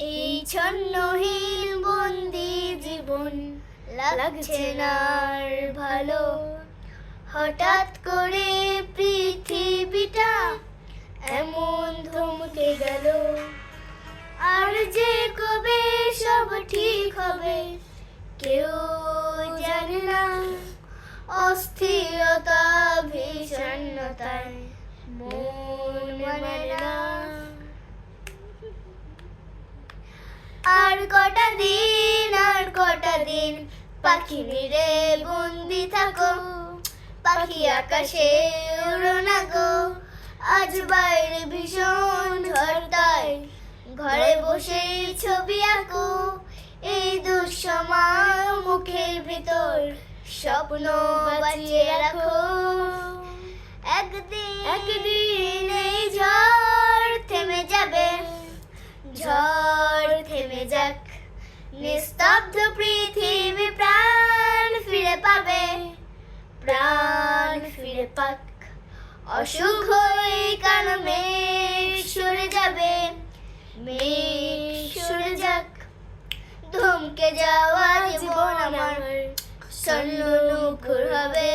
এই ছন্নহীন বন্দি জীবন লাগছে না আর ভালো। হঠাৎ করে পৃথিবীটা এমন থমকে গেল। আর যে কবে সব ঠিক হবে কেউ জানে না। অস্থিরতা ভীষণতায় মন মানে না। আর কটা দিন পাখি নিরে বন্দি থাকো। পাখি আকাশে উড়ো না গো। আজ বাইরে ভীষণ ঝড়, তাই ঘরে বসে ছবি আঁকো। এই দুঃসময় মুখের ভিতর স্বপ্ন বাঁচিয়ে রাখো। একদিন এই ঝড় থেমে যাবে। ঝড় থেমে যাক, নিস্তব্ধ পৃথিবী প্রাণ ফিরে পাবে। প্রাণ ফিরে পাক, অসুখ হয়ে কান মেঘ সরে যাবে। মেঘ সরে যাক, ধমকে যাওয়া জীবন আমার স্বর্ণ মুখর হবে।